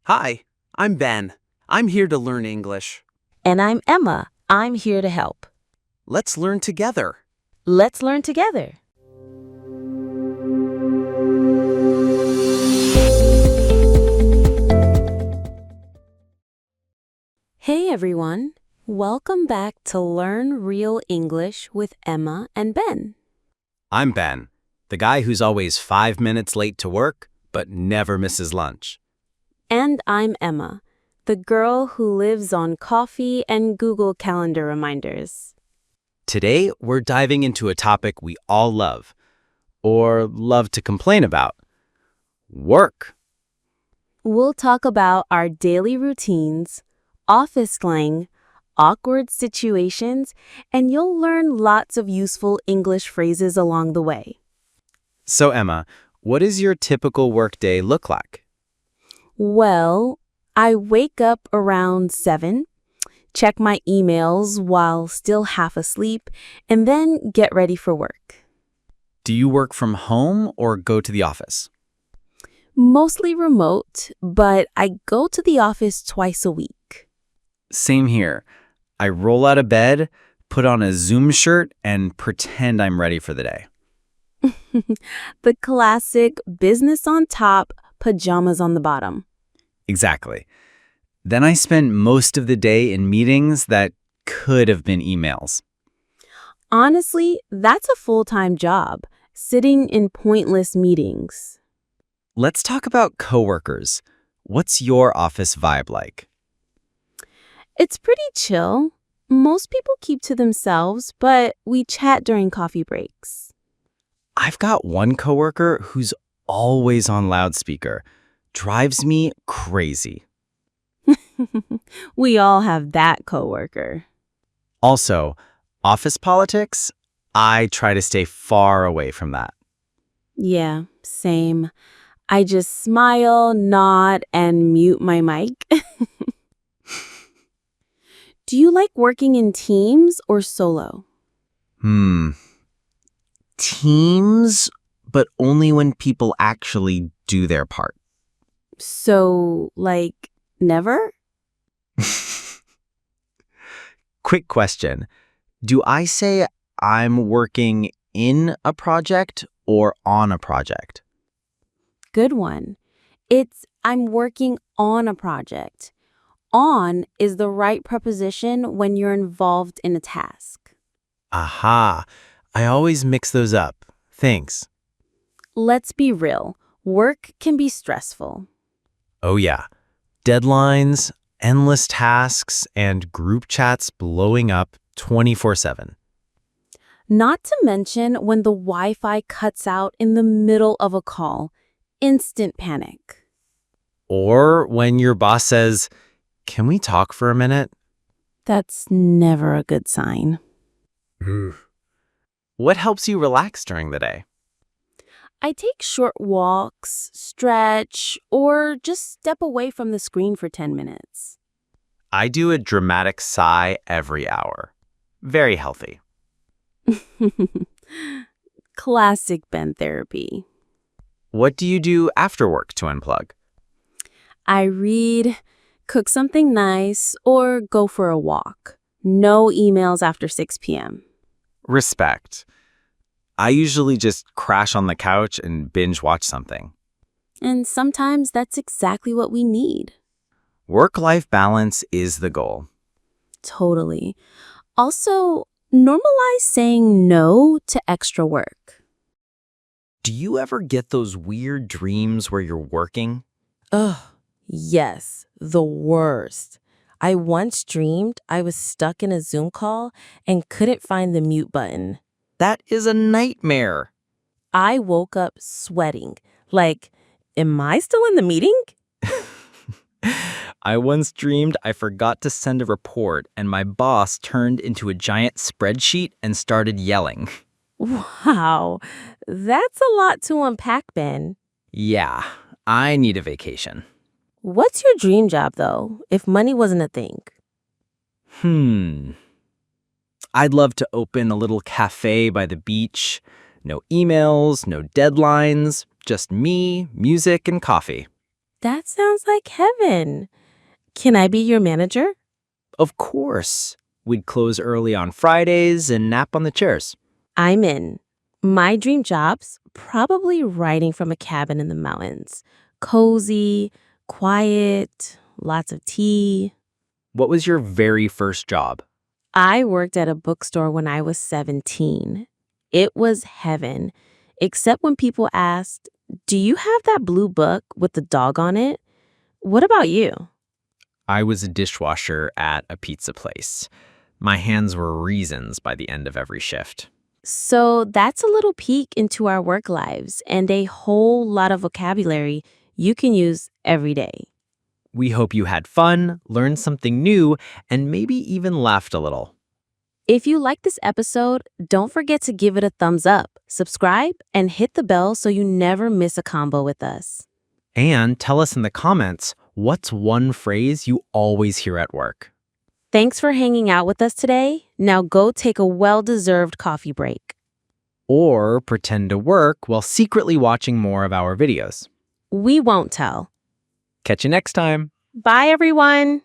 Hi, I'm Ben. I'm here to learn English. And I'm Emma. I'm here to help. Let's learn together. Let's learn together. Hey everyone. Welcome back to Learn Real English with Emma and Ben. I'm Ben, the guy who's always 5 minutes late to work, but never misses lunch. And I'm Emma, the girl who lives on coffee and Google Calendar reminders. Today, we're diving into a topic we all love, or love to complain about: work. We'll talk about our daily routines, office slang, awkward situations, and you'll learn lots of useful English phrases along the way. So, Emma, what does your typical workday look like? Well, I wake up around 7, check my emails while still half asleep, and then get ready for work. Do you work from home or go to the office? Mostly remote, but I go to the office twice a week. Same here. I roll out of bed, put on a Zoom shirt, and pretend I'm ready for the day. The classic business on top, pajamas on the bottom. Exactly. Then I spend most of the day in meetings that could have been emails. Honestly, that's a full-time job, sitting in pointless meetings. Let's talk about coworkers. What's your office vibe like? It's pretty chill. Most people keep to themselves, but we chat during coffee breaks. I've got one coworker who's always on loudspeaker. Drives me crazy. We all have that coworker. Also, office politics, I try to stay far away from that. Yeah, same. I just smile, nod, and mute my mic. Do you like working in teams or solo? Teams, but only when people actually do their part. So, like, never? Quick question. Do I say I'm working in a project or on a project? Good one. It's I'm working on a project. On is the right preposition when you're involved in a task. Aha. I always mix those up. Thanks. Let's be real. Work can be stressful. Oh yeah. Deadlines, endless tasks, and group chats blowing up 24/7. Not to mention when the Wi-Fi cuts out in the middle of a call. Instant panic. Or when your boss says, "Can we talk for a minute?" That's never a good sign. What helps you relax during the day? I take short walks, stretch, or just step away from the screen for 10 minutes. I do a dramatic sigh every hour. Very healthy. Classic Ben therapy. What do you do after work to unplug? I read, cook something nice, or go for a walk. No emails after 6 p.m. Respect. I usually just crash on the couch and binge watch something. And sometimes that's exactly what we need. Work-life balance is the goal. Totally. Also, normalize saying no to extra work. Do you ever get those weird dreams where you're working? Ugh, yes, the worst. I once dreamed I was stuck in a Zoom call and couldn't find the mute button. That is a nightmare. I woke up sweating. Like, am I still in the meeting? I once dreamed I forgot to send a report and my boss turned into a giant spreadsheet and started yelling. Wow, that's a lot to unpack, Ben. Yeah, I need a vacation. What's your dream job, though, if money wasn't a thing? I'd love to open a little cafe by the beach. No emails, no deadlines, just me, music, and coffee. That sounds like heaven. Can I be your manager? Of course. We'd close early on Fridays and nap on the chairs. I'm in. My dream job's probably writing from a cabin in the mountains. Cozy, quiet, lots of tea. What was your very first job? I worked at a bookstore when I was 17. It was heaven, except when people asked, "Do you have that blue book with the dog on it?" What about you? I was a dishwasher at a pizza place. My hands were reasons by the end of every shift. So that's a little peek into our work lives and a whole lot of vocabulary you can use every day. We hope you had fun, learned something new, and maybe even laughed a little. If you like this episode, don't forget to give it a thumbs up, subscribe, and hit the bell so you never miss a combo with us. And tell us in the comments, what's one phrase you always hear at work? Thanks for hanging out with us today. Now go take a well-deserved coffee break. Or pretend to work while secretly watching more of our videos. We won't tell. Catch you next time. Bye, everyone.